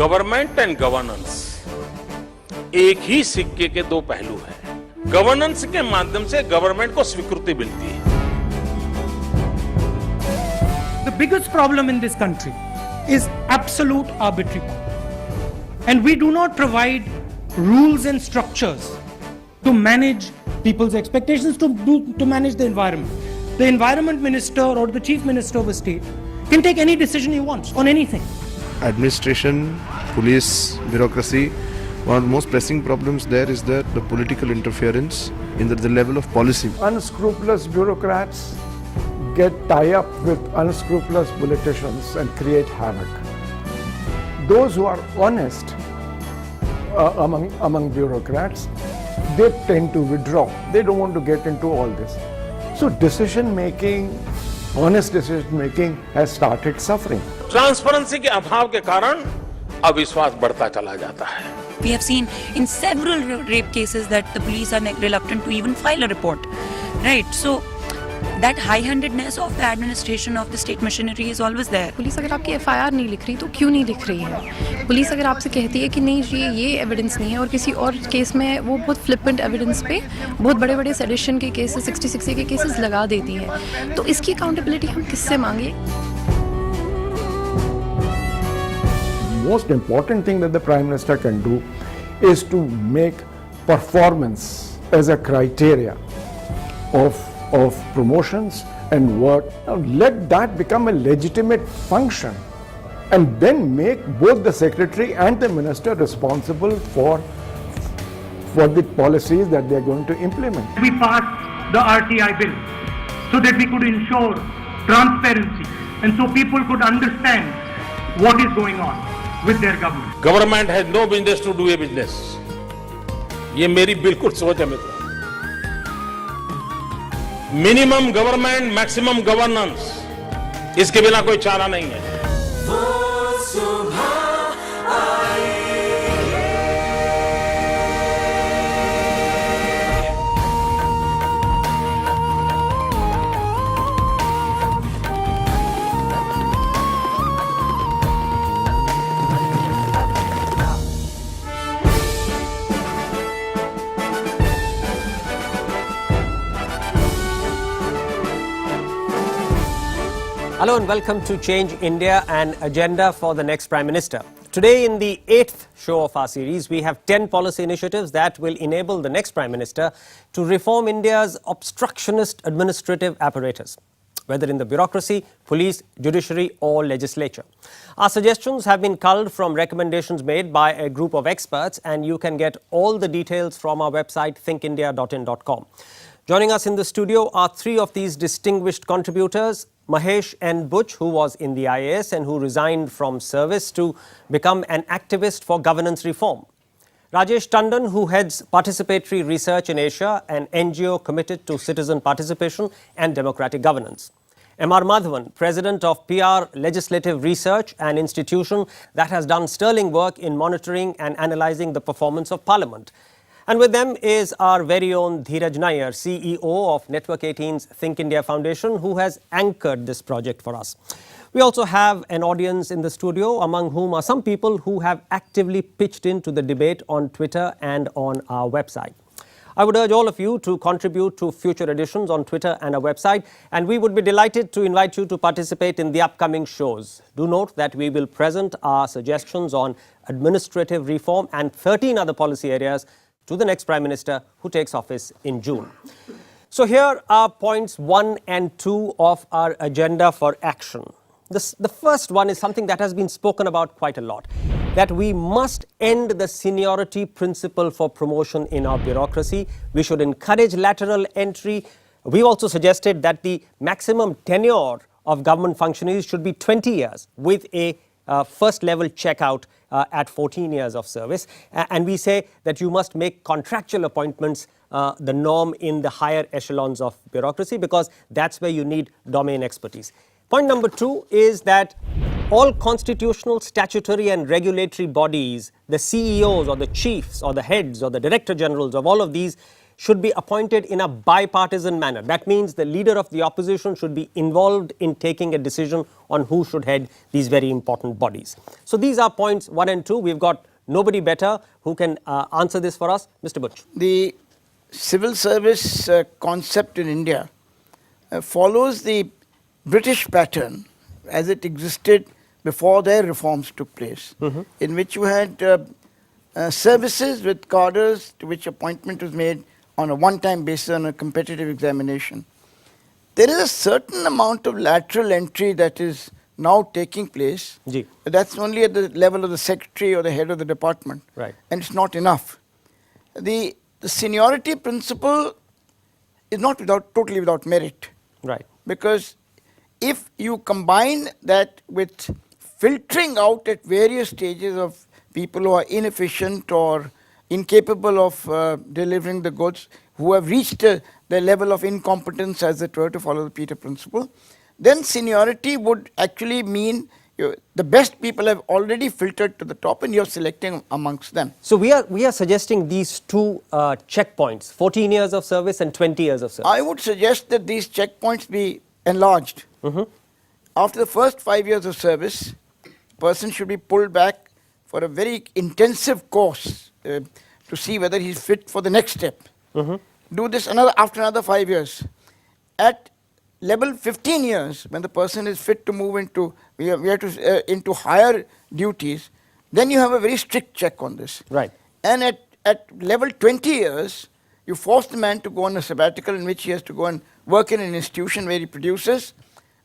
Government and governance एक ही सिक्के के दो पहलू हैं। गवर्नेंस के माध्यम से गवर्नमेंट को स्वीकृति मिलती है। The biggest problem in this country is absolute arbitrary power. And we do not provide rules and structures to manage people's expectations, to manage the environment. The environment minister or the chief minister of a state can take any decision he wants on anything. Administration, police, bureaucracy, one of the most pressing problems there is the political interference in the level of policy. Unscrupulous bureaucrats get tie up with unscrupulous politicians and create havoc. Those who are honest among bureaucrats, they tend to withdraw. They don't want to get into all this. So decision making, honest decision making has started suffering. Transparency के अभाव के कारण अविश्वास बढ़ता चला जाता है। We have seen in several rape cases that the police are reluctant to even file a report, right? So that high-handedness of the administration of the state machinery is always there. Police अगर आपकी FIR नहीं लिख रही तो क्यों नहीं लिख रही है? पुलिस अगर आपसे कहती है कि नहीं ये एविडेंस नहीं है और किसी और केस में वो बहुत फ्लिपेंट एविडेंस पे बहुत बड़े-बड़े सेडिशन के केसेस 60 के केसेस लगा देती है, तो इसकी अकाउंटेबिलिटी हम किससे मांगे? Most important thing that the Prime Minister can do is to make performance as a criteria of promotions and work. Now let that become a legitimate function and then make both the secretary and the minister responsible for the policies that they are going to implement. We passed the RTI bill so that we could ensure transparency and so people could understand what is going on with their government. Government has no business to do a business. ये मेरी बिल्कुल सोच है मित्रों। Minimum government, maximum governance, इसके बिना कोई चारा नहीं है। Hello and welcome to Change India, an agenda for the next Prime Minister. Today in the 8th show of our series, we have 10 policy initiatives that will enable the next Prime Minister to reform India's obstructionist administrative apparatus, whether in the bureaucracy, police, judiciary or legislature. Our suggestions have been culled from recommendations made by a group of experts, and you can get all the details from our website thinkindia.in.com. Joining us in the studio are three of these distinguished contributors. Mahesh N Buch, who was in the IAS and who resigned from service to become an activist for governance reform. Rajesh Tandon, who heads Participatory Research in Asia, an NGO committed to citizen participation and democratic governance. M.R. Madhavan, President of PR Legislative Research, an institution that has done sterling work in monitoring and analysing the performance of Parliament. And with them is our very own Dheeraj Nair, CEO of Network 18's Think India Foundation, who has anchored this project for us. We also have an audience in the studio, among whom are some people who have actively pitched into the debate on Twitter and on our website. I would urge all of you to contribute to future editions on Twitter and our website, and we would be delighted to invite you to participate in the upcoming shows. Do note that we will present our suggestions on administrative reform and 13 other policy areas to the next Prime Minister who takes office in June. So here are points 1 and 2 of our agenda for action. The first one is something that has been spoken about quite a lot, that we must end the seniority principle for promotion in our bureaucracy. We should encourage lateral entry. We also suggested that the maximum tenure of government functionaries should be 20 years with a first level checkout at 14 years of service. And we say that you must make contractual appointments the norm in the higher echelons of bureaucracy, because that's where you need domain expertise. Point number 2 is that all constitutional, statutory and regulatory bodies, the CEOs or the chiefs or the heads or the director generals of all of these should be appointed in a bipartisan manner. That means the leader of the opposition should be involved in taking a decision on who should head these very important bodies. So these are points 1 and 2. We've got nobody better who can answer this for us. Mr. Buch. The civil service concept in India follows the British pattern as it existed before their reforms took place, in which you had services with cadres to which appointment was made on a one-time basis on a competitive examination. There is a certain amount of lateral entry that is now taking place. But that's only at the level of the secretary or the head of the department. Right. And it's not enough. The seniority principle is not totally without merit. Right. Because if you combine that with filtering out at various stages of people who are inefficient or incapable of delivering the goods, who have reached the level of incompetence, as it were, to follow the Peter principle, then seniority would actually mean the best people have already filtered to the top and you're selecting amongst them. So we are suggesting these two checkpoints, 14 years of service and 20 years of service. I would suggest that these checkpoints be enlarged. After the first 5 years of service, person should be pulled back for a very intensive course to see whether he's fit for the next step. Do this after another 5 years. At level 15 years, when the person is fit to move into into higher duties, then you have a very strict check on this. Right. And at level 20 years, you force the man to go on a sabbatical in which he has to go and work in an institution where he produces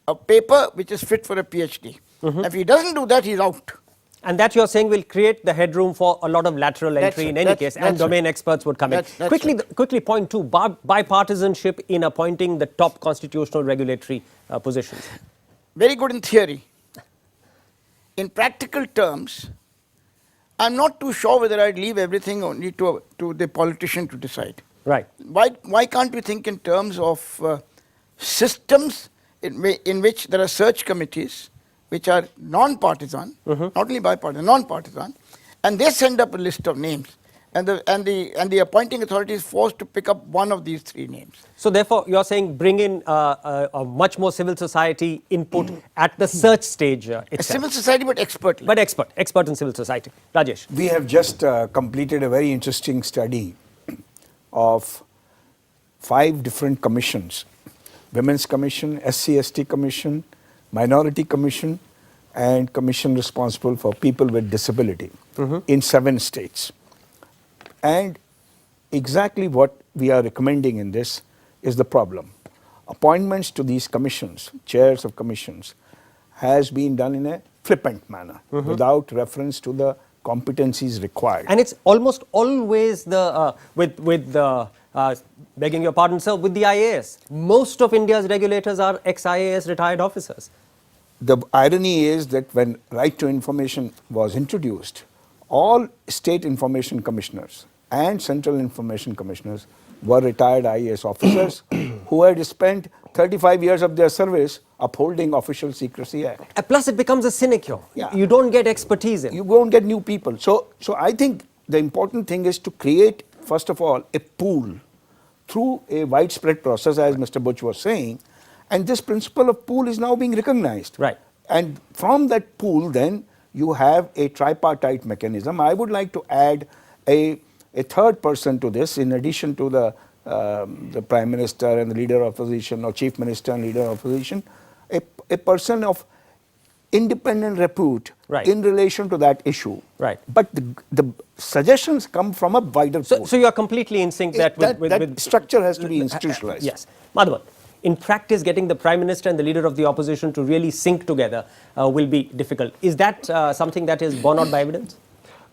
a paper which is fit for a PhD. If he doesn't do that, he's out. And that you're saying will create the headroom for a lot of lateral entry in any case, and domain experts would come in. Quickly, point 2, bipartisanship in appointing the top constitutional regulatory positions. Very good in theory. In practical terms, I'm not too sure whether I'd leave everything only to the politician to decide. Right. Why can't we think in terms of systems in which there are search committees which are non-partisan, not only bipartisan, non-partisan, and they send up a list of names, and the appointing authority is forced to pick up one of these 3 names. So therefore, you're saying bring in a much more civil society input at the search stage itself. Civil society, but expert. But expert in civil society. Rajesh. We have just completed a very interesting study of 5 different commissions: Women's Commission, SC/ST Commission, Minority Commission, and commission responsible for people with disability in 7 states. And exactly what we are recommending in this is the problem. Appointments to these commissions, chairs of commissions, has been done in a flippant manner without reference to the competencies required. And it's almost always the begging your pardon, sir, with the IAS. Most of India's regulators are ex-IAS retired officers. The irony is that when right to information was introduced, all state information commissioners and central information commissioners were retired IAS officers who had spent 35 years of their service upholding Official Secrecy Act. Plus, it becomes a sinecure. Yeah. You don't get expertise in. You don't get new people. So I think the important thing is to create, first of all, a pool through a widespread process, as Mr. Buch was saying, and this principle of pool is now being recognized. Right. And from that pool, then, you have a tripartite mechanism. I would like to add a third person to this, in addition to the Prime Minister and the Leader of Opposition, or Chief Minister and Leader of Opposition, a person of independent repute in relation to that issue. Right. But the suggestions come from a wider pool. So you are completely in sync that with structure has to be institutionalized. Yes. Madhavan, in practice, getting the Prime Minister and the Leader of the Opposition to really sync together will be difficult. Is that something that is borne out by evidence?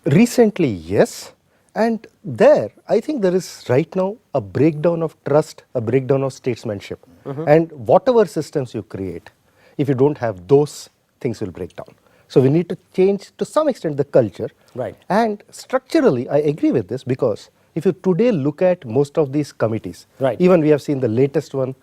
Recently, yes. And there, I think there is right now a breakdown of trust, a breakdown of statesmanship. And whatever systems you create, if you don't have those, things will break down. So we need to change to some extent the culture. Right. And structurally, I agree with this, because if you today look at most of these committees, even we have seen the latest one,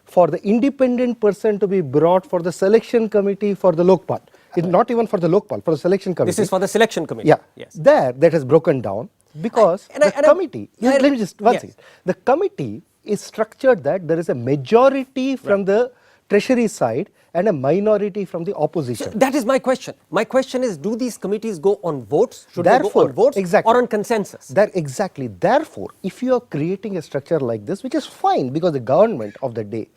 for the independent person to be brought for the selection committee for the Lokpal. It's not even for the Lokpal, for the selection committee. This is for the selection committee. Yeah. Yes. There, that has broken down. Because And I- the and I- committee, I- let me just, one yes. second. The committee is structured that there is a majority from the treasury side and a minority from the opposition. So that is my question. My question is, do these committees go on votes? Should they go Therefore, on votes exactly. or on consensus? Exactly. Therefore, if you are creating a structure like this, which is fine because the government of the day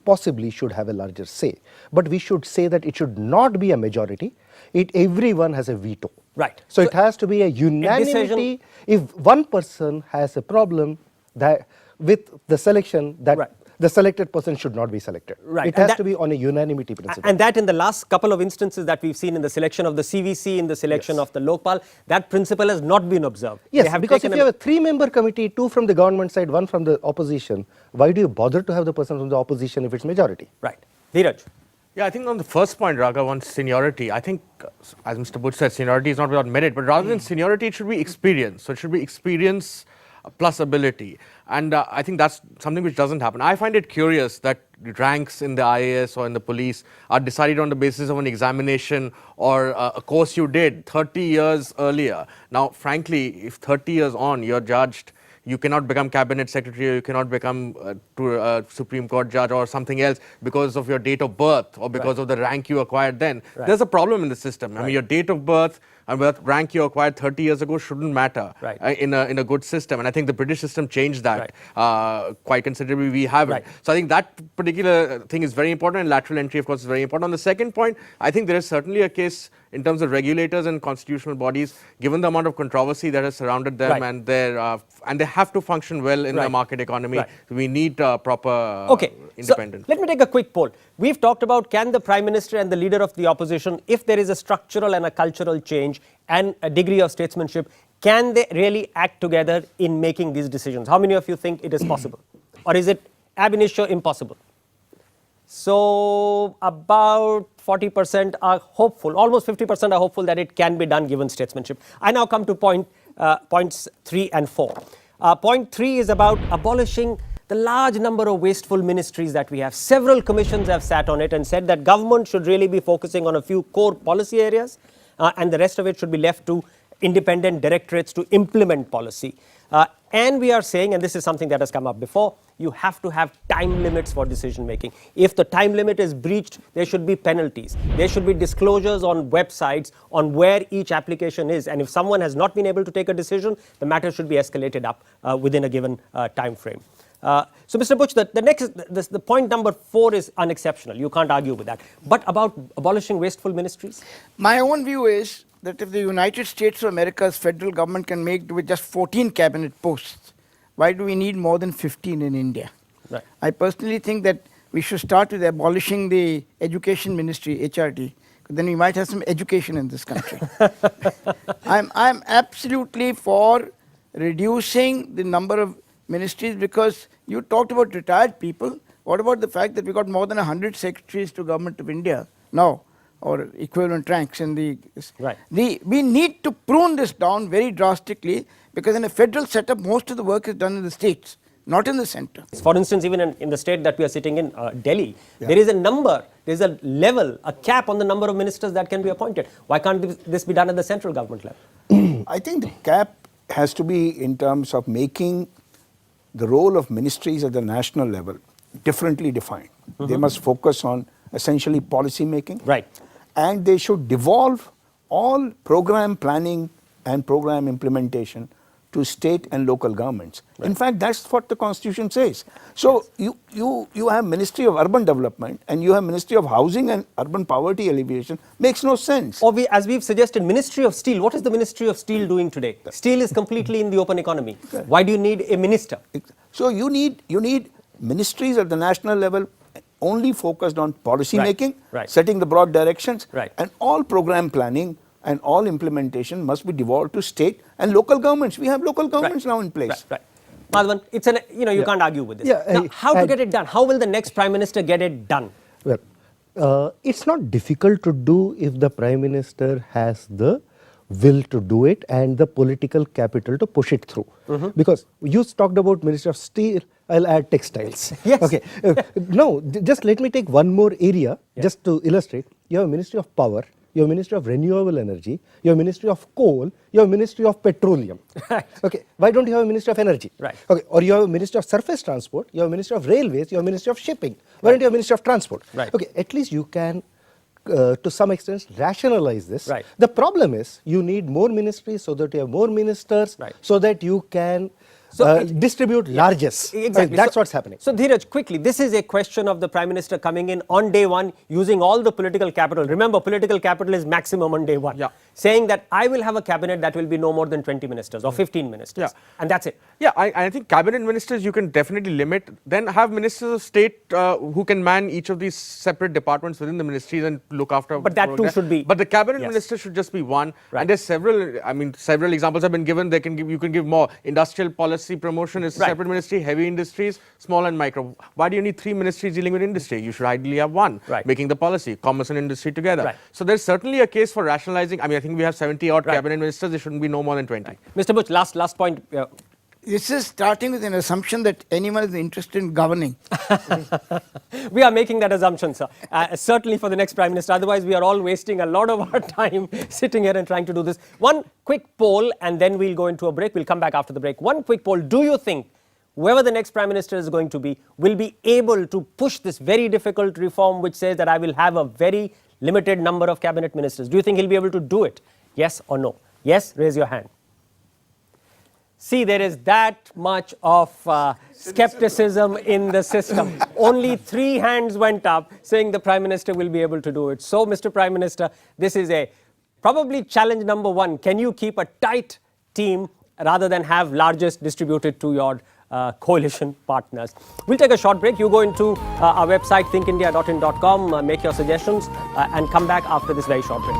possibly should have a larger say, but we should say that it should not be a majority. Everyone has a veto. Right. So it has to be a unanimity. If one person has a problem that with the selection, that Right. the selected person should not be selected. Right. It And has that- to be on a unanimity principle. And that in the last couple of instances that we've seen in the selection of the CVC, in the selection of the Lokpal, that principle has not been observed. They Yes, have because if taken you have a 3-member committee, 2 from the government side, 1 from the opposition, why do you bother to have the person from the opposition if it's majority? Right. Dheeraj. Yeah, I think on the first point, Raghav, on seniority, I think, as Mr. Buch said, seniority is not without merit, but rather than seniority, it should be experience. So it should be experience plus ability. And I think that's something which doesn't happen. I find it curious that ranks in the IAS or in the police are decided on the basis of an examination or a course you did 30 years earlier. Now, frankly, if 30 years on you're judged, you cannot become cabinet secretary, or you cannot become Supreme Court judge or something else because of your date of birth or because of the rank you acquired then. There's a problem in the system. I mean, your date of birth and what rank you acquired 30 years ago shouldn't matter in a good system. And I think the British system changed that quite considerably. We haven't. So I think that particular thing is very important, and lateral entry, of course, is very important. On the second point, I think there is certainly a case in terms of regulators and constitutional bodies, given the amount of controversy that has surrounded them and they have to function well in a market economy. We need proper independence. So let me take a quick poll. We've talked about, can the Prime Minister and the leader of the opposition, if there is a structural and a cultural change and a degree of statesmanship, can they really act together in making these decisions? How many of you think it is possible? Or is it ab initio impossible? So about 40% are hopeful, almost 50% are hopeful that it can be done given statesmanship. I now come to points 3 and 4. Point 3 is about abolishing the large number of wasteful ministries that we have. Several commissions have sat on it and said that government should really be focusing on a few core policy areas and the rest of it should be left to independent directorates to implement policy. And we are saying, and this is something that has come up before, you have to have time limits for decision making. If the time limit is breached, there should be penalties. There should be disclosures on websites on where each application is. And if someone has not been able to take a decision, the matter should be escalated up within a given time frame. So, Mr. Buch, the point number 4 is unexceptional. You can't argue with that. But about abolishing wasteful ministries? My own view is that if the United States of America's federal government can make do with just 14 cabinet posts, why do we need more than 15 in India? Right. I personally think that we should start with abolishing the education ministry, HRD. Then we might have some education in this country. I'm absolutely for reducing the number of ministries, because you talked about retired people. What about the fact that we got more than 100 secretaries to Government of India now, or equivalent ranks in the... We need to prune this down very drastically, because in a federal setup, most of the work is done in the states, not in the center. For instance, even in the state that we are sitting in, Delhi, there is a number, there is a level, a cap on the number of ministers that can be appointed. Why can't this be done at the central government level? I think the cap has to be in terms of making the role of ministries at the national level differently defined. They must focus on essentially policy making. Right. And they should devolve all program planning and program implementation to state and local governments. In fact, that's what the Constitution says. So you have Ministry of Urban Development and you have Ministry of Housing and Urban Poverty Alleviation. Makes no sense. Or as we've suggested, Ministry of Steel. What is the Ministry of Steel doing today? Steel is completely in the open economy. Why do you need a minister? So you need ministries at the national level only focused on policy making, setting the broad directions, and all program planning and all implementation must be devolved to state and local governments. We have local governments now in place. Madhavan, it's you can't argue with this. Now, how to get it done? How will the next Prime Minister get it done? Well, it's not difficult to do if the Prime Minister has the will to do it and the political capital to push it through. Because you talked about Ministry of Steel, I'll add textiles. Yes. Okay. No, just let me take one more area just to illustrate. You have a Ministry of Power you have Ministry of Renewable Energy, you have Ministry of Coal, you have Ministry of Petroleum. Okay, why don't you have a Ministry of Energy? Right. Okay, or you have a Ministry of Surface Transport, you have a Ministry of Railways, you have a Ministry of Shipping. Why don't you have a Ministry of Transport? Right. Okay, at least you can to some extent rationalize this. Right. The problem is you need more ministries so that you have more ministers, Right. so that you can distribute largesse. Exactly. That's what's happening. So Dheeraj, quickly, this is a question of the Prime Minister coming in on day one, using all the political capital. Remember, political capital is maximum on day one. Yeah. Saying that I will have a cabinet that will be no more than 20 ministers or 15 ministers. Yeah. And that's it. Yeah, I think cabinet ministers you can definitely limit. Then have ministers of state who can man each of these separate departments within the ministries and look after. But that too should be. But the cabinet Yes. minister should just be one. Right. And there's several. I mean, several examples have been given. They can give. You can give more. Industrial policy promotion is a Right. separate ministry. Heavy industries, small and micro. Why do you need 3 ministries dealing with industry? You should ideally have one, Right. making the policy, commerce and industry together. Right. So there's certainly a case for rationalizing. I mean, I think we have 70 odd cabinet ministers. There shouldn't be no more than 20. Mr. Buch, last point. This is starting with an assumption that anyone is interested in governing. We are making that assumption, sir. Certainly for the next Prime Minister. Otherwise, we are all wasting a lot of our time sitting here and trying to do this. One quick poll, and then we'll go into a break. We'll come back after the break. One quick poll. Do you think whoever the next Prime Minister is going to be will be able to push this very difficult reform which says that I will have a very limited number of cabinet ministers? Do you think he'll be able to do it? Yes or no? Yes, raise your hand. See, there is that much of skepticism in the system. Only 3 hands went up saying the Prime Minister will be able to do it. So, Mr. Prime Minister, this is probably challenge number 1. Can you keep a tight team rather than have largest distributed to your coalition partners? We'll take a short break. You go into our website, thinkindia.in.com, make your suggestions, and come back after this very short break.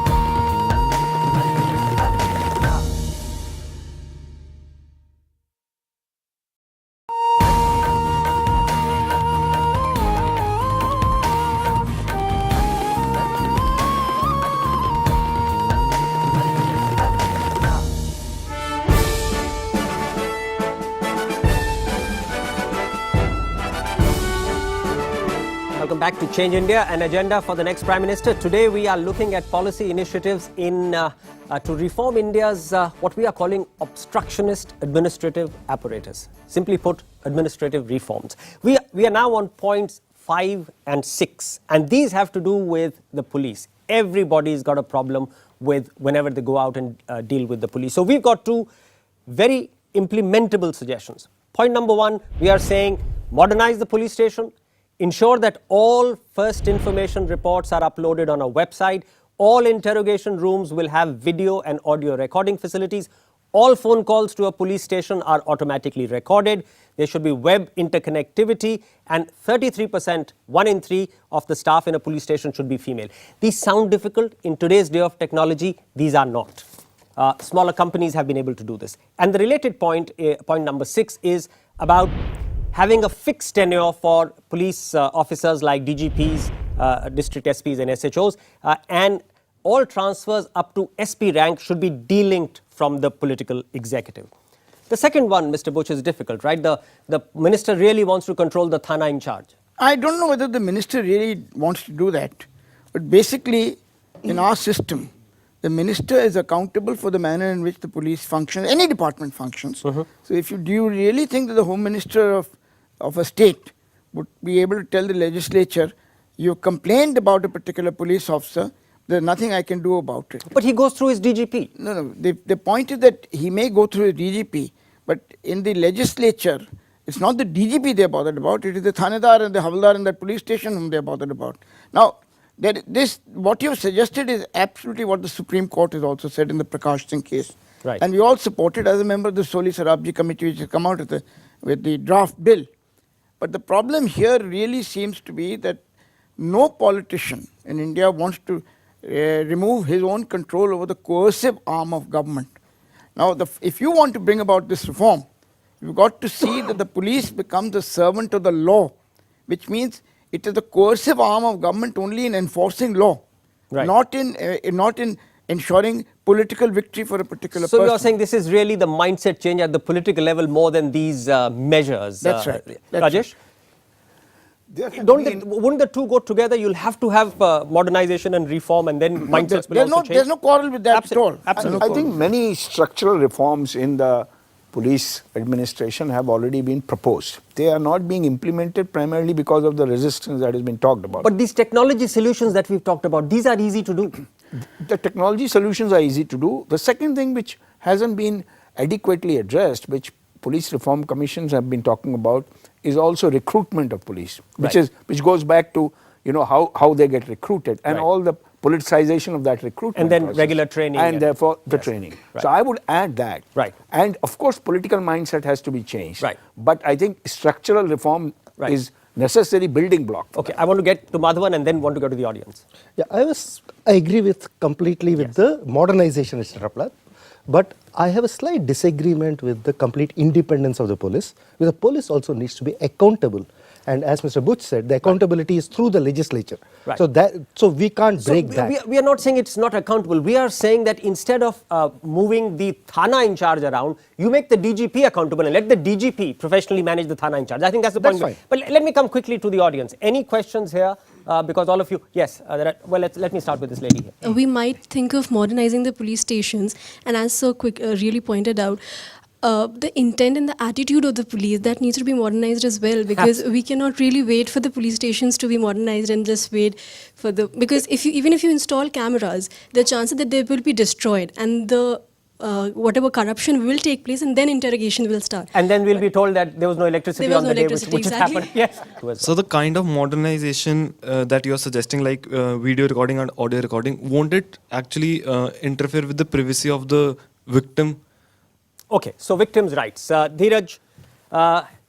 Welcome back to Change India, an agenda for the next Prime Minister. Today we are looking at policy initiatives to reform India's what we are calling obstructionist administrative apparatus. Simply put, administrative reforms. We are now on points 5 and 6, and these have to do with the police. Everybody's got a problem with whenever they go out and deal with the police. So we've got 2 very implementable suggestions. Point number 1, we are saying modernize the police station. Ensure that all first information reports are uploaded on a website. All interrogation rooms will have video and audio recording facilities. All phone calls to a police station are automatically recorded. There should be web interconnectivity, and 33%, 1 in 3 of the staff in a police station should be female. These sound difficult. In today's day of technology, these are not. Smaller companies have been able to do this. And the related point, point number 6, is about having a fixed tenure for police officers like DGPs, district SPs and SHOs, and all transfers up to SP rank should be delinked from the political executive. The second one, Mr. Buch, is difficult, right? The minister really wants to control the Thana in charge. I don't know whether the minister really wants to do that. But basically, in our system, the minister is accountable for the manner in which the police function, any department functions. So do you really think that the Home Minister of a state would be able to tell the legislature, you complained about a particular police officer, there's nothing I can do about it? But he goes through his DGP. No. The point is that he may go through a DGP, but in the legislature, it's not the DGP they're bothered about, it is the Thanedar and the Havaldar in that police station whom they're bothered about. Now, what you've suggested is absolutely what the Supreme Court has also said in the Prakash Singh case. Right. And we all supported as a member of the Soli Sarabji committee which has come out with the draft bill. But the problem here really seems to be that no politician in India wants to remove his own control over the coercive arm of government. Now, if you want to bring about this reform, you've got to see that the police becomes the servant of the law, which means it is the coercive arm of government only in enforcing law, right, not in ensuring political victory for a particular person. So you're saying this is really the mindset change at the political level more than these measures. That's right. Rajesh? Wouldn't the two go together? You'll have to have modernization and reform, and then mindsets will also change. There's no quarrel with that at all. Absolutely. I think many structural reforms in the police administration have already been proposed. They are not being implemented primarily because of the resistance that has been talked about. But these technology solutions that we've talked about, these are easy to do. The technology solutions are easy to do. The second thing which hasn't been adequately addressed, which police reform commissions have been talking about, is also recruitment of police, which goes back to how they get recruited and all the politicization of that recruitment and then process. regular training and therefore the training. So I would add that. And of course political mindset has to be changed. But I think structural reform is necessary building block. Okay, I want to get to Madhavan and then want to go to the audience. Yeah, I agree completely with the modernization, Mr. Rapla. But I have a slight disagreement with the complete independence of the police, because the police also needs to be accountable. And as Mr. Buch said, the accountability is through the legislature. So we can't break that. We are not saying it's not accountable. We are saying that instead of moving the Thana in charge around, you make the DGP accountable and let the DGP professionally manage the Thana in charge. I think that's the point. Fine. But let me come quickly to the audience. Any questions here? Because all of you, yes, let me start with this lady here. We might think of modernizing the police stations, and as Sir really pointed out, the intent and the attitude of the police, that needs to be modernized as well, because we cannot really wait for the police stations to be modernized and just wait for because even if you install cameras, the chances that they will be destroyed and the whatever corruption will take place, and then interrogation will start. And then we'll be told that there was no electricity on the day which has happened. Yes. So the kind of modernization that you are suggesting, like video recording and audio recording, won't it actually interfere with the privacy of the victim? Okay, so victims' rights. Dheeraj,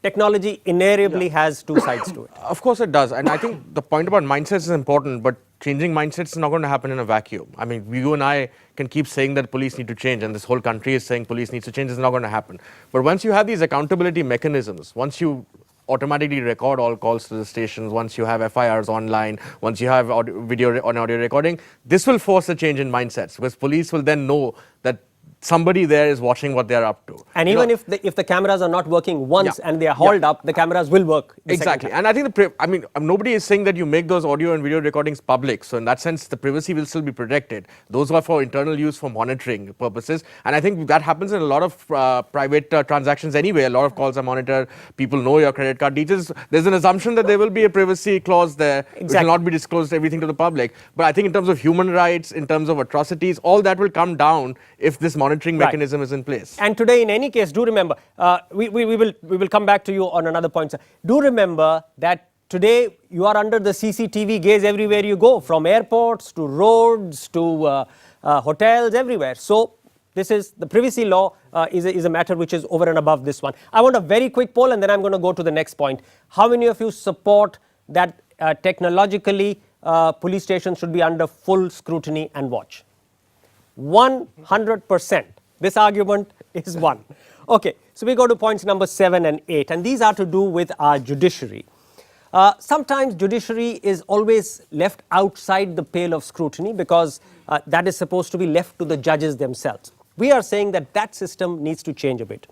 technology invariably has two sides to it. Of course it does. And I think the point about mindsets is important, but changing mindsets is not going to happen in a vacuum. I mean, you and I can keep saying that police need to change, and this whole country is saying police needs to change. It's not going to happen. But once you have these accountability mechanisms, once you automatically record all calls to the stations, once you have FIRs online, once you have video and audio recording, this will force a change in mindsets, because police will then know that somebody there is watching what they're up to. And even if the cameras are not working once and they are hauled up, the cameras will work. Exactly. And I think nobody is saying that you make those audio and video recordings public. So in that sense, the privacy will still be protected. Those are for internal use, for monitoring purposes. And I think that happens in a lot of private transactions anyway. A lot of calls are monitored. People know your credit card details. There's an assumption that there will be a privacy clause there. It will not be disclosed everything to the public. But I think in terms of human rights, in terms of atrocities, all that will come down if this monitoring mechanism is in place. And today, in any case, do remember, we will come back to you on another point, sir. Do remember that today you are under the CCTV gaze everywhere you go, from airports to roads to hotels, everywhere. So this is the privacy law is a matter which is over and above this one. I want a very quick poll, and then I'm going to go to the next point. How many of you support that technologically police stations should be under full scrutiny and watch? 100%. This argument is won. Okay, so we go to points number 7 and 8, and these are to do with our judiciary. Sometimes judiciary is always left outside the pale of scrutiny because that is supposed to be left to the judges themselves. We are saying that that system needs to change a bit.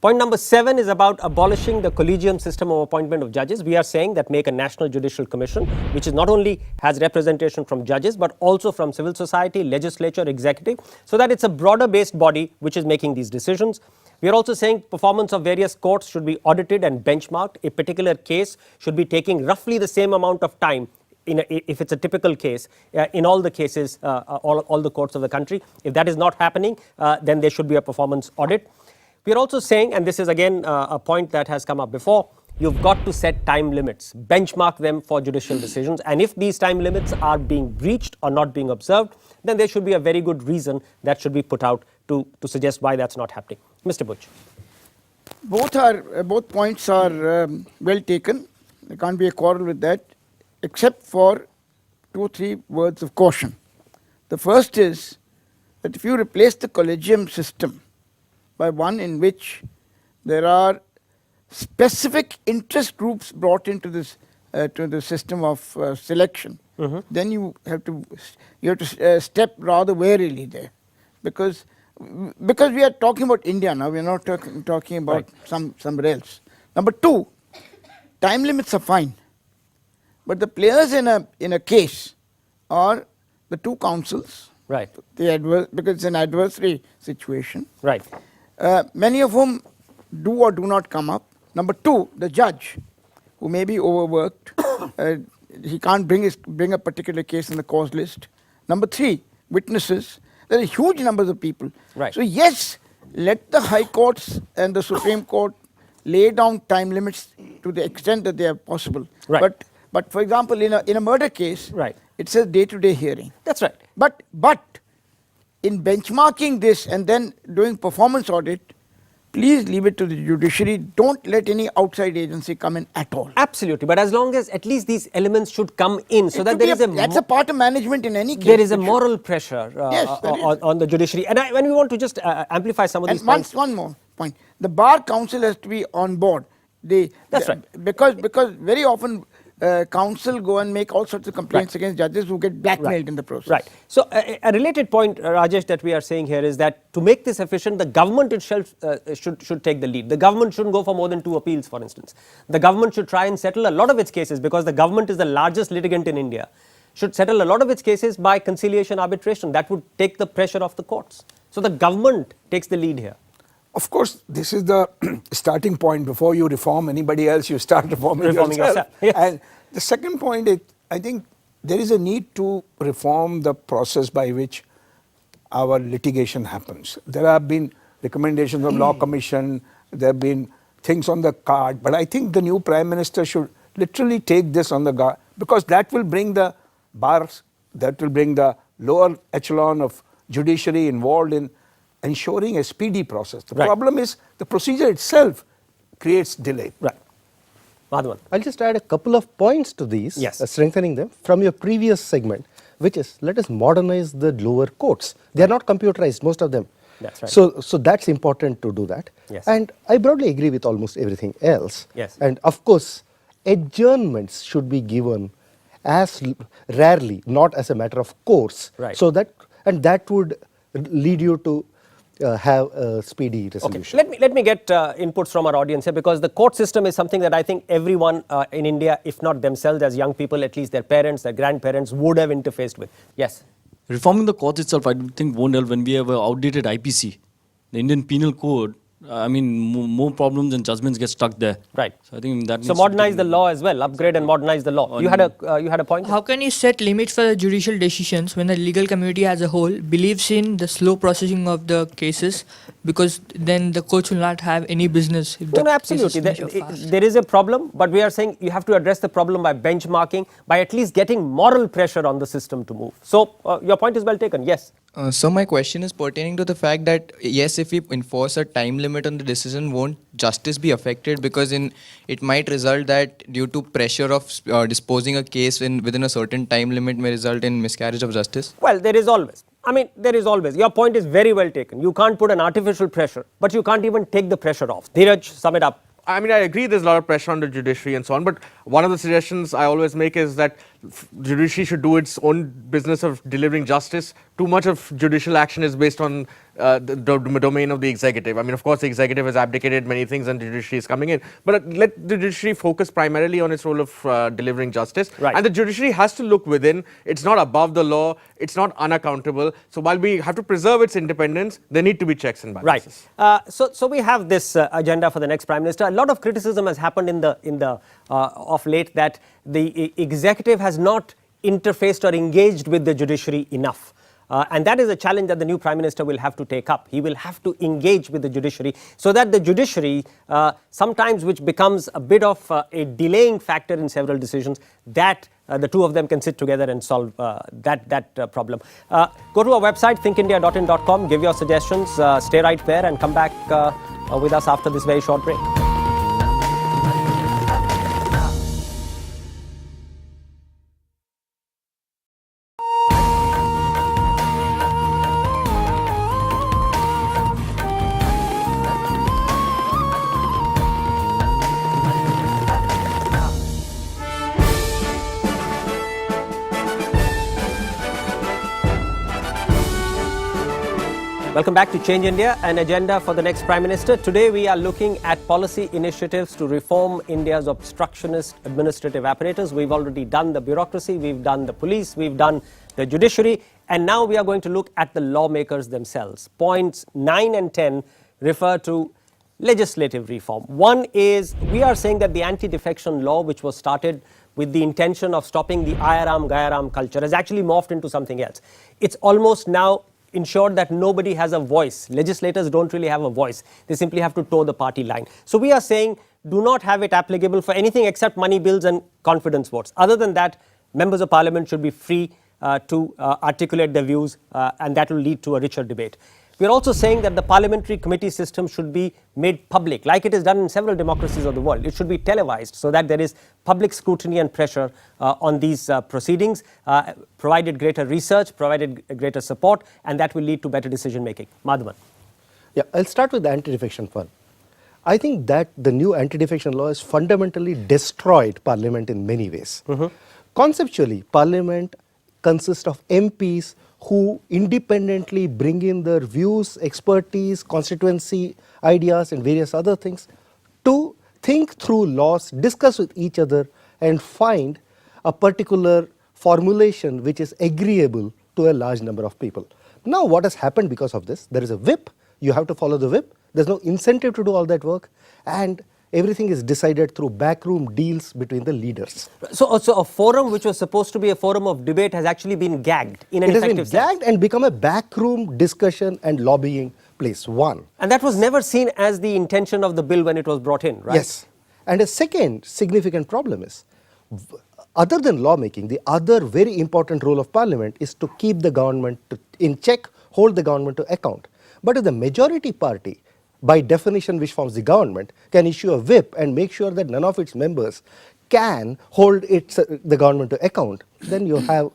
Point number 7 is about abolishing the collegium system of appointment of judges. We are saying that make a national judicial commission, which is not only has representation from judges, but also from civil society, legislature, executive, so that it's a broader based body which is making these decisions. We are also saying performance of various courts should be audited and benchmarked. A particular case should be taking roughly the same amount of time if it's a typical case, in all the cases, all the courts of the country. If that is not happening, then there should be a performance audit. We are also saying, and this is again a point that has come up before, you've got to set time limits, benchmark them for judicial decisions, and if these time limits are being breached or not being observed, then there should be a very good reason that should be put out to suggest why that's not happening. Mr. Buch. Both points are well taken. There can't be a quarrel with that, except for 2 or 3 words of caution. The first is that if you replace the collegium system by one in which there are specific interest groups brought into this to the system of selection, then you have to step rather warily there, because we are talking about India now. We are not talking about somewhere else. Number 2, time limits are fine, but the players in a case are the two counsels. Right. Because it's an adversary situation. Right. Many of whom do or do not come up. Number two, the judge, who may be overworked. He can't bring a particular case in the cause list. Number three, witnesses. There are huge numbers of people. Right. So yes, let the high courts and the Supreme Court lay down time limits to the extent that they are possible. Right. But for example, in a murder case, right, it says day-to-day hearing. That's right. But in benchmarking this and then doing performance audit, please leave it to the judiciary. Don't let any outside agency come in at all. Absolutely. But as long as at least these elements should come in, so that there is that's a part of management in any case. There is a moral pressure Yes, on the judiciary. And when we want to just amplify some of these points. One more point. The Bar Council has to be on board. That's right. Because very often counsel go and make all sorts of complaints against judges who get blackmailed in the process. Right. So a related point, Rajesh, that we are saying here is that to make this efficient, the government itself should take the lead. The government shouldn't go for more than 2 appeals, for instance. The government should try and settle a lot of its cases, because the government is the largest litigant in India, should settle a lot of its cases by conciliation arbitration. That would take the pressure off the courts. So the government takes the lead here. Of course, this is the starting point. Before you reform anybody else, you start reforming yourself. Yes. And the second point is, I think there is a need to reform the process by which our litigation happens. There have been recommendations of Law Commission, there have been things on the card, but I think the new Prime Minister should literally take this on the guard, because that will bring the bars, that will bring the lower echelon of judiciary involved in ensuring a speedy process. The problem is the procedure itself creates delay. Right. Madhavan. I'll just add a couple of points to these, strengthening them from your previous segment, which is let us modernize the lower courts. They are not computerized, most of them. That's right. So that's important to do that. Yes. And I broadly agree with almost everything else. Yes. And of course, adjournments should be given as rarely, not as a matter of course. Right. So that would lead you to have a speedy resolution. Okay. Let me get inputs from our audience here, because the court system is something that I think everyone in India, if not themselves as young people, at least their parents, their grandparents would have interfaced with. Yes. Reforming the courts itself, I think, won't help when we have an outdated IPC. The Indian Penal Code, I mean, more problems and judgments get stuck there. Right. So I think that. So modernize the law as well, upgrade and modernize the law. You had a point. How can you set limits for the judicial decisions when the legal community as a whole believes in the slow processing of the cases, because then the courts will not have any business. If No, absolutely. There is a problem, but we are saying you have to address the problem by benchmarking, by at least getting moral pressure on the system to move. So your point is well taken. Yes. So my question is pertaining to the fact that yes, if we enforce a time limit on the decision, won't justice be affected? Because it might result that due to pressure of disposing a case within a certain time limit may result in miscarriage of justice. Well, there is always. Your point is very well taken. You can't put an artificial pressure, but you can't even take the pressure off. Dheeraj, sum it up. I mean, I agree there's a lot of pressure on the judiciary and so on, but one of the suggestions I always make is that judiciary should do its own business of delivering justice. Too much of judicial action is based on the domain of the executive. I mean, of course, the executive has abdicated many things and the judiciary is coming in. But let the judiciary focus primarily on its role of delivering justice. Right. And the judiciary has to look within. It's not above the law. It's not unaccountable. So while we have to preserve its independence, there need to be checks and balances. Right. So we have this agenda for the next Prime Minister. A lot of criticism has happened in the of late that the executive has not interfaced or engaged with the judiciary enough. And that is a challenge that the new Prime Minister will have to take up. He will have to engage with the judiciary so that the judiciary, sometimes which becomes a bit of a delaying factor in several decisions, that the two of them can sit together and solve that problem. Go to our website, thinkindia.in.com, give your suggestions, stay right there and come back with us after this very short break. Welcome back to Change India, an agenda for the next Prime Minister. Today we are looking at policy initiatives to reform India's obstructionist administrative apparatus. We've already done the bureaucracy, we've done the police, we've done the judiciary, and now we are going to look at the lawmakers themselves. Points 9 and 10 refer to legislative reform. One is, we are saying that the anti-defection law, which was started with the intention of stopping the Ayaram Gayaram culture, has actually morphed into something else. It's almost now ensured that nobody has a voice. Legislators don't really have a voice. They simply have to toe the party line. So we are saying do not have it applicable for anything except money bills and confidence votes. Other than that, members of parliament should be free to articulate their views, and that will lead to a richer debate. We are also saying that the parliamentary committee system should be made public, like it is done in several democracies of the world. It should be televised so that there is public scrutiny and pressure on these proceedings, provided greater research, provided greater support, and that will lead to better decision making. Madhavan. Yeah, I'll start with the anti-defection one. I think that the new anti-defection law has fundamentally destroyed parliament in many ways. Conceptually, parliament consists of MPs who independently bring in their views, expertise, constituency ideas and various other things to think through laws, discuss with each other and find a particular formulation which is agreeable to a large number of people. Now what has happened because of this? There is a whip, you have to follow the whip, there's no incentive to do all that work, and everything is decided through backroom deals between the leaders. So a forum which was supposed to be a forum of debate has actually been gagged in an effective sense. It has been gagged and become a backroom discussion and lobbying place, one. And that was never seen as the intention of the bill when it was brought in, right? Yes. And a second significant problem is, other than lawmaking, the other very important role of parliament is to keep the government in check, hold the government to account. But if the majority party, by definition which forms the government, can issue a whip and make sure that none of its members can hold the government to account, then you have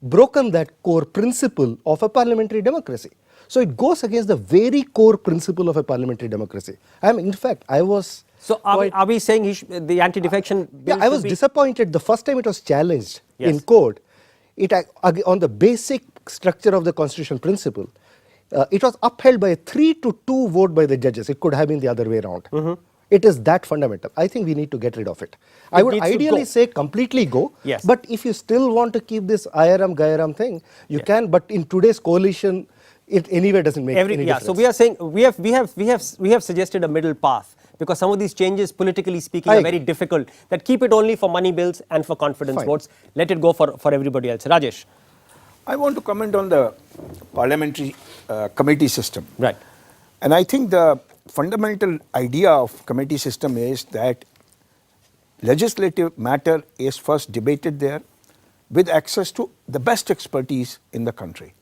broken that core principle of a parliamentary democracy. So it goes against the very core principle of a parliamentary democracy. In fact, I was... So are we saying the anti-defection bill I was disappointed the first time it was challenged in court. On the basic structure of the constitutional principle, it was upheld by a 3-2 vote by the judges. It could have been the other way around. It is that fundamental. I think we need to get rid of it. I would ideally say completely go. Yes. But if you still want to keep this Ayaram Gayaram thing, you can. But in today's coalition, it anyway doesn't make any difference. So we are saying we have suggested a middle path, because some of these changes, politically speaking, are very difficult. That keep it only for money bills and for confidence votes. Let it go for everybody else. Rajesh. I want to comment on the parliamentary committee system. Right. And I think the fundamental idea of committee system is that legislative matter is first debated there with access to the best expertise in the country.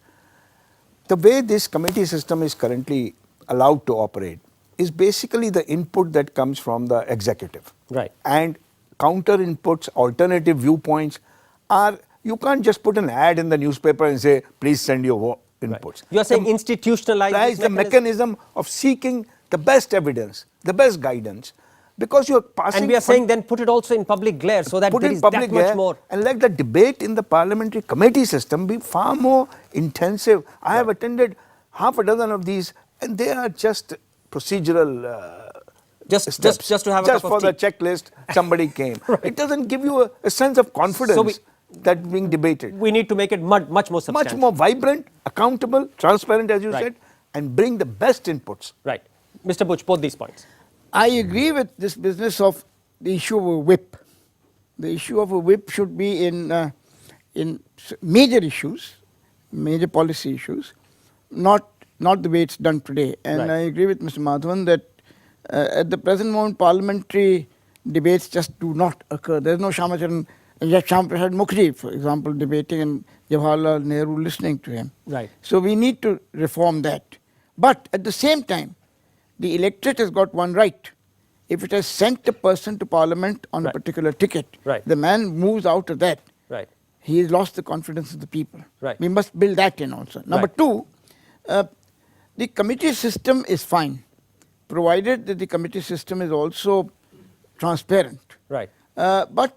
The way this committee system is currently allowed to operate is basically the input that comes from the executive. Right. And counter inputs, alternative viewpoints are... You can't just put an ad in the newspaper and say, please send your inputs. Right. You are saying institutionalize the mechanism of seeking the best evidence, the best guidance, because you are passing... And we are saying then put it also in public glare so that there is that much more. And let the debate in the parliamentary committee system be far more intensive. I have attended half a dozen of these, and they are just procedural just to have a cup of tea. Just for the checklist, somebody came. Right. It doesn't give you a sense of confidence. That's being debated. We need to make it much more substantial. Much more vibrant, accountable, transparent, as you said, and bring the best inputs. Right. Mr. Buch, both these points. I agree with this business of the issue of a whip. The issue of a whip should be in major issues, major policy issues, not the way it's done today. And I agree with Mr. Madhavan that at the present moment, parliamentary debates just do not occur. There's no Shyam Prasad Mukherjee, for example, debating and Jawaharlal Nehru listening to him. Right. So we need to reform that. But at the same time, the electorate has got one right. If it has sent a person to parliament on a particular ticket, the man moves out of that. Right. He has lost the confidence of the people. Right. We must build that in also. Number two, the committee system is fine, provided that the committee system is also transparent. Right. But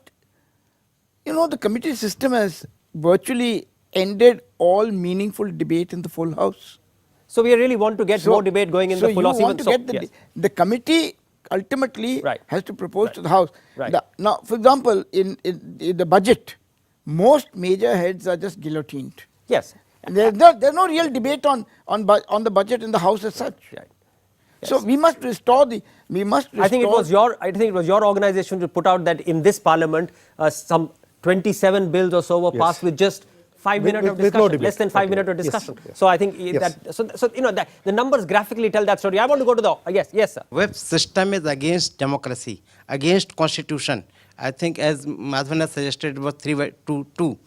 the committee system has virtually ended all meaningful debate in the full house. So we really want to get more debate going in the full house. So you want to get the committee ultimately has to propose to the House. Now, for example, in the budget, most major heads are just guillotined. Yes. And there's no real debate on the budget in the House as such. Right. Yes. So we must restore the. I think it was your organization to put out that in this Parliament, some 27 bills or so were passed with just 5 minutes of discussion, less than 5 minutes of discussion. Yes. So I think that the numbers graphically tell that story. I want to go to the yes, sir. Web system is against democracy, against constitution. I think as Madhavan has suggested, it was 3-2.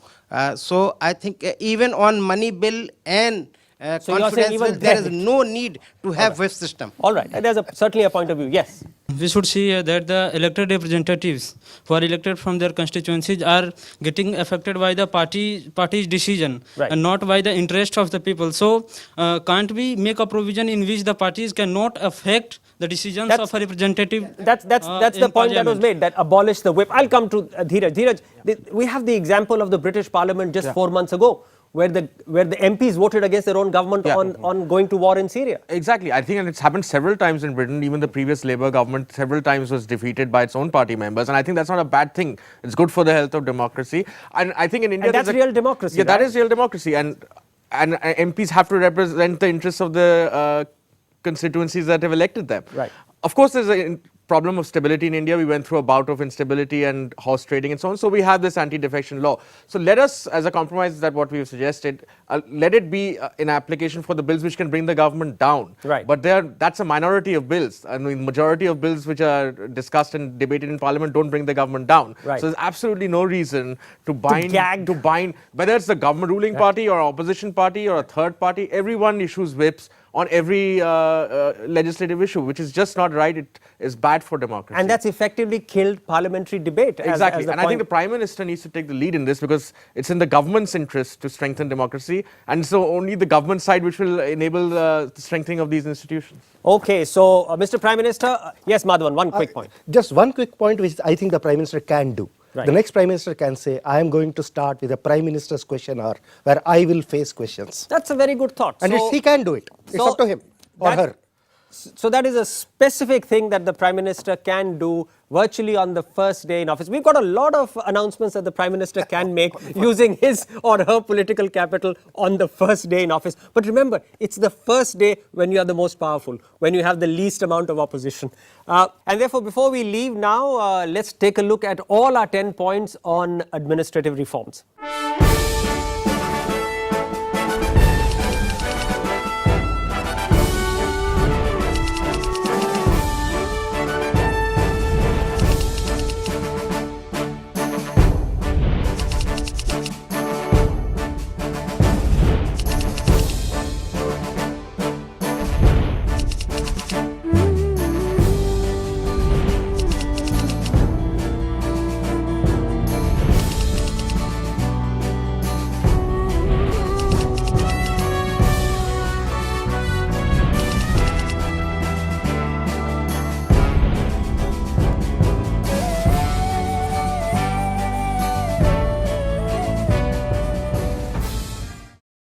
So I think even on money bill and confidence bill, there is no need to have web system. All right, and there's certainly a point of view. Yes. We should see that the elected representatives who are elected from their constituencies are getting affected by the party's decision and not by the interest of the people. So can't we make a provision in which the parties cannot affect the decisions of a representative? That's the point that was made, that abolish the whip. I'll come to Dheeraj. Dheeraj, we have the example of the British Parliament just 4 months ago, where the MPs voted against their own government on going to war in Syria. Exactly. I think, and it's happened several times in Britain. Even the previous Labour government several times was defeated by its own party members, and I think that's not a bad thing. It's good for the health of democracy. And I think in India, that's real democracy. Yeah, that is real democracy, and MPs have to represent the interests of the constituencies that have elected them. Right. Of course, there's a problem of stability in India. We went through a bout of instability and horse trading and so on. So we have this anti-defection law. So let us, as a compromise, that what we've suggested, let it be an application for the bills which can bring the government down. Right. But that's a minority of bills. I mean, majority of bills which are discussed and debated in Parliament don't bring the government down. Right. So there's absolutely no reason to bind, whether it's the government ruling party or opposition party or a third party. Everyone issues whips on every legislative issue, which is just not right. It is bad for democracy. And that's effectively killed parliamentary debate. Exactly. As and I think the Prime Minister needs to take the lead in this, because it's in the government's interest to strengthen democracy. And so only the government side which will enable the strengthening of these institutions. Okay, so Mr. Prime Minister, yes, Madhavan, one quick point. Just one quick point which I think the Prime Minister can do. Right. The next Prime Minister can say, I am going to start with a Prime Minister's question hour where I will face questions. That's a very good thought. And he can do it. It's up to him or her. So that is a specific thing that the Prime Minister can do virtually on the first day in office. We've got a lot of announcements that the Prime Minister can make using his or her political capital on the first day in office. But remember, it's the first day when you are the most powerful, when you have the least amount of opposition. And therefore, before we leave now, let's take a look at all our 10 points on administrative reforms.